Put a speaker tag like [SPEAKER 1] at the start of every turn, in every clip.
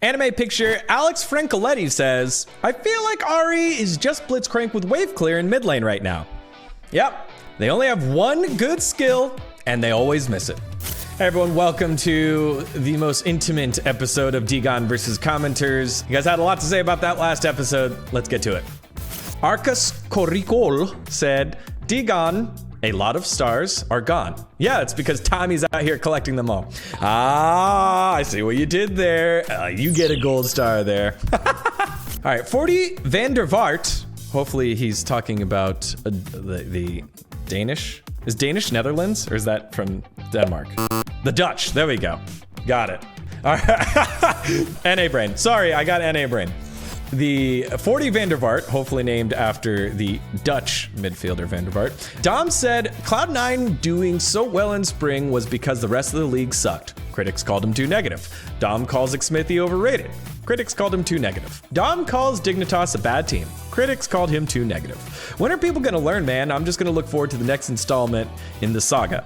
[SPEAKER 1] Anime Picture Alex Francoletti says, I feel like Ari is just blitzcrank with wave clear in mid lane right now. Yep, they only have one good skill and they always miss it. Hey everyone, welcome to the most intimate episode of dGon versus commenters. You guys had a lot to say about that last episode. Let's get to it. Arcas Coricol said, dGon, a lot of stars are gone. Yeah, it's because Tommy's out here collecting them all. Ah, I see what you did there. You get a gold star there. All right, 40 van der Vaart. Hopefully he's talking about the Danish. Is Danish Netherlands or is that from Denmark? The Dutch, there we go. Got it. All right, NA brain. Sorry, I got NA brain. The 40 van der Vaart, hopefully named after the Dutch midfielder Van der Vaart. Dom said, Cloud9 doing so well in spring was because the rest of the league sucked. Critics called him too negative. Dom calls Xmithy overrated. Critics called him too negative. Dom calls Dignitas a bad team. Critics called him too negative. When are people gonna learn, man? I'm just gonna look forward to the next installment in the saga.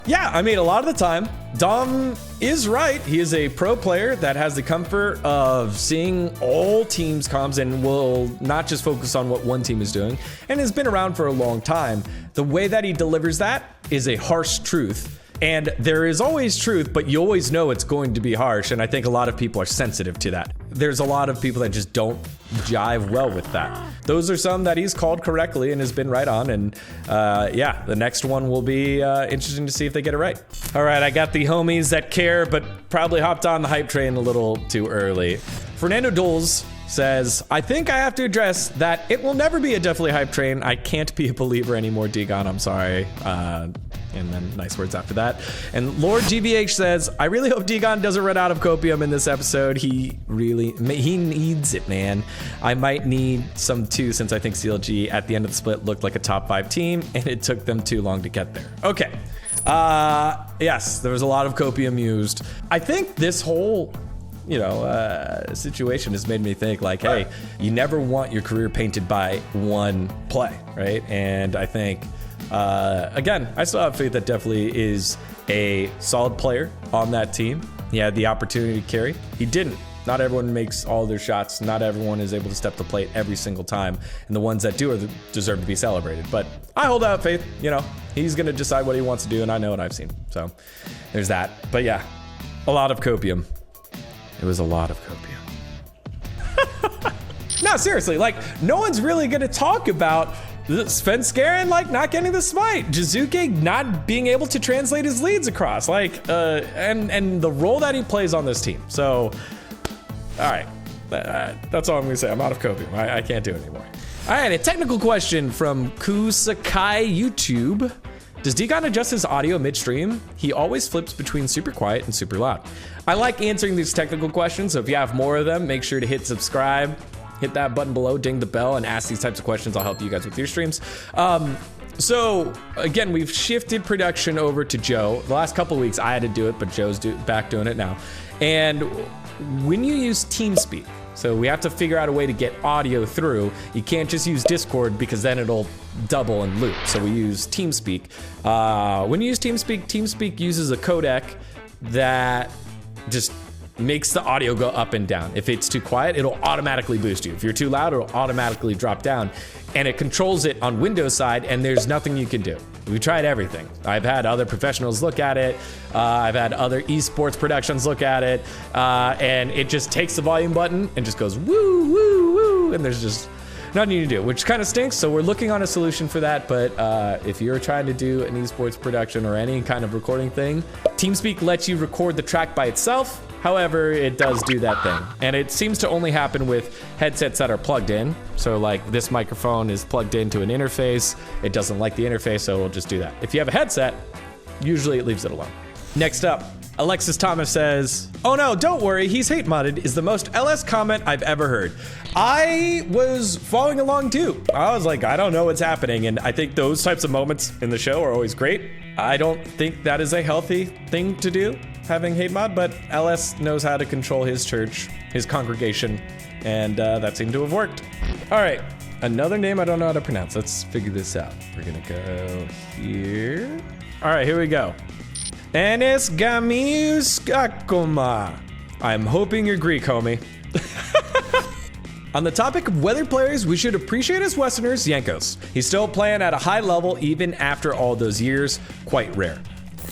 [SPEAKER 1] Yeah, I mean, a lot of the time, Dom is right. He is a pro player that has the comfort of seeing all teams' comms and will not just focus on what one team is doing, and has been around for a long time. The way that he delivers that is a harsh truth. And there is always truth, but you always know it's going to be harsh. And I think a lot of people are sensitive to that. There's a lot of people that just don't jive well with that. Those are some that he's called correctly and has been right on. And yeah, the next one will be interesting to see if they get it right. All right, I got the homies that care, but probably hopped on the hype train a little too early. Fernando Doles says, I think I have to address that it will never be a definitely hype train. I can't be a believer anymore, dGon, I'm sorry. And then nice words after that. And Lord GBH says, I really hope dGon doesn't run out of copium in this episode. He needs it, man. I might need some too, since I think CLG at the end of the split looked like a top 5 team and it took them too long to get there. Okay. Yes, there was a lot of copium used. I think this whole situation has made me think like, hey, you never want your career painted by one play, right? And I think, again, I still have faith that definitely is a solid player on that team. He had the opportunity to carry. He didn't. Not everyone makes all their shots. Not everyone is able to step the plate every single time. And the ones that do deserve to be celebrated. But I hold out faith, he's going to decide what he wants to do. And I know what I've seen. So there's that. But yeah, a lot of copium. It was a lot of copium. No, seriously, like no one's really going to talk about Svenskeren not getting the smite, Jizuke not being able to translate his leads across, and the role that he plays on this team. So, all right, that's all I'm gonna say. I'm out of copium. I can't do it anymore. All right, a technical question from Kusakai YouTube. Does dGon adjust his audio midstream? He always flips between super quiet and super loud. I like answering these technical questions, so if you have more of them, make sure to hit subscribe. Hit that button below, ding the bell, and ask these types of questions. I'll help you guys with your streams. So again, we've shifted production over to Joe. The last couple of weeks I had to do it, but Joe's back doing it now. And when you use TeamSpeak, so we have to figure out a way to get audio through. You can't just use Discord because then it'll double and loop. So we use TeamSpeak. When you use TeamSpeak, TeamSpeak uses a codec that just makes the audio go up and down. If it's too quiet, it'll automatically boost you. If you're too loud, it'll automatically drop down. And it controls it on Windows side, and there's nothing you can do. We tried everything. I've had other professionals look at it. I've had other esports productions look at it. And it just takes the volume button and just goes woo, woo, woo. And there's just nothing you can do, which kind of stinks. So we're looking on a solution for that. But if you're trying to do an esports production or any kind of recording thing, TeamSpeak lets you record the track by itself. However, it does do that thing. And it seems to only happen with headsets that are plugged in. So like this microphone is plugged into an interface. It doesn't like the interface, so it'll just do that. If you have a headset, usually it leaves it alone. Next up, Alexis Thomas says, oh no, don't worry, he's hate modded is the most LS comment I've ever heard. I was following along too. I was like, I don't know what's happening. And I think those types of moments in the show are always great. I don't think that is a healthy thing to do, having hate mod, but LS knows how to control his church, his congregation, and that seemed to have worked. All right, another name I don't know how to pronounce. Let's figure this out. We're gonna go here. All right, here we go. Enes Gamiuskakoma. I'm hoping you're Greek, homie. On the topic of weather players, we should appreciate as Westerners, Yankos. He's still playing at a high level even after all those years. Quite rare.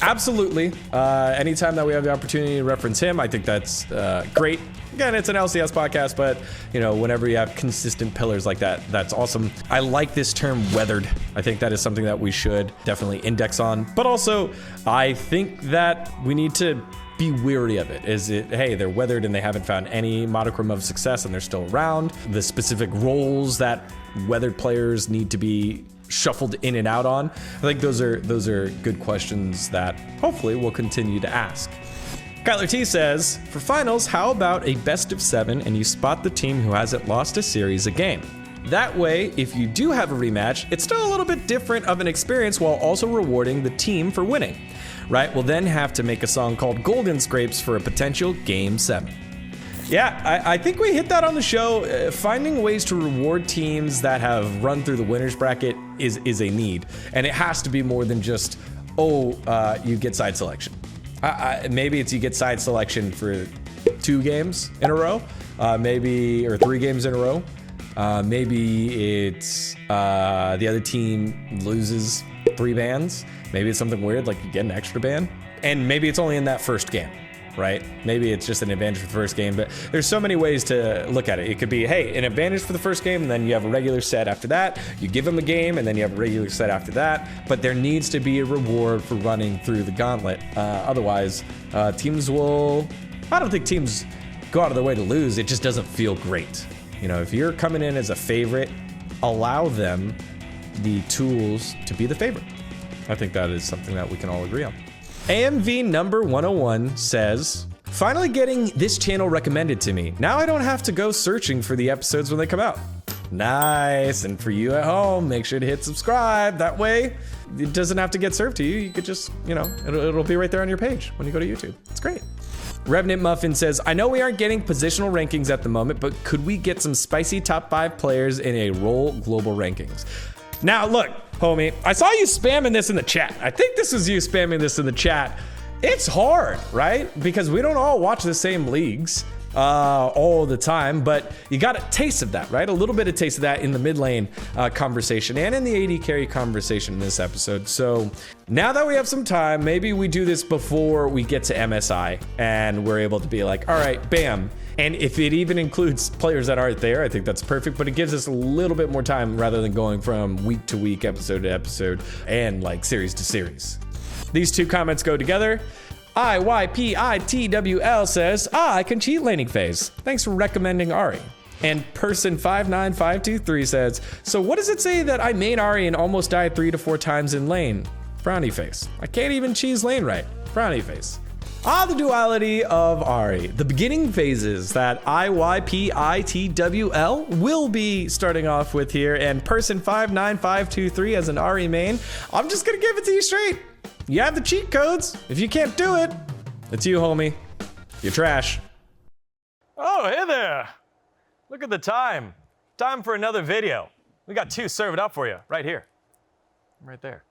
[SPEAKER 1] Absolutely. Anytime that we have the opportunity to reference him, I think that's great. Again, it's an LCS podcast, but you know, whenever you have consistent pillars like that, that's awesome. I like this term weathered. I think that is something that we should definitely index on. But also, I think that we need to be weary of it. Is it, hey, they're weathered and they haven't found any modicum of success and they're still around. The specific roles that weathered players need to be shuffled in and out on. I think those are good questions that hopefully we'll continue to ask. Kyler T says, for finals, how about a best of 7 and you spot the team who hasn't lost a series a game? That way, if you do have a rematch, it's still a little bit different of an experience while also rewarding the team for winning. Right? We'll then have to make a song called Golden Scrapes for a potential Game 7. Yeah, I think we hit that on the show. Finding ways to reward teams that have run through the winner's bracket is a need. And it has to be more than just, you get side selection. Maybe it's you get side selection for 2 games in a row, or 3 games in a row. Maybe it's the other team loses 3 bans. Maybe it's something weird, like you get an extra ban. And maybe it's only in that first game, right? Maybe it's just an advantage for the first game, but there's so many ways to look at it. It could be, hey, an advantage for the first game, and then you have a regular set after that. You give them a game, and then you have a regular set after that. But there needs to be a reward for running through the gauntlet. Otherwise, teams will... I don't think teams go out of their way to lose. It just doesn't feel great. You know, if you're coming in as a favorite, allow them the tools to be the favorite. I think that is something that we can all agree on. AMV number 101 says, finally getting this channel recommended to me. Now I don't have to go searching for the episodes when they come out. Nice. And for you at home, make sure to hit subscribe. That way it doesn't have to get served to you. You could just, you know, it'll be right there on your page when you go to YouTube. It's great. Revenant Muffin says, I know we aren't getting positional rankings at the moment, but could we get some spicy top 5 players in a role global rankings? Now, look, homie, I saw you spamming this in the chat. I think this was you spamming this in the chat. It's hard, right? Because we don't all watch the same leagues all the time, but you got a taste of that, right? A little bit of taste of that in the mid lane conversation and in the AD carry conversation in this episode. So now that we have some time, maybe we do this before we get to MSI and we're able to be like, all right, bam. And if it even includes players that aren't there, I think that's perfect, but it gives us a little bit more time rather than going from week to week, episode to episode, and like series to series. These 2 comments go together. IYPITWL says, I can cheat laning phase. Thanks for recommending Ari. And person59523 says, so what does it say that I main Ari and almost died 3 to 4 times in lane? Frowny face. I can't even cheese lane right. Frowny face. The duality of Ari. The beginning phases that IYPITWL will be starting off with here, and person59523 as an Ari main. I'm just gonna give it to you straight. You have the cheat codes. If you can't do it, it's you, homie. You're trash. Oh, hey there. Look at the time. Time for another video. We got 2 served up for you right here. Right there.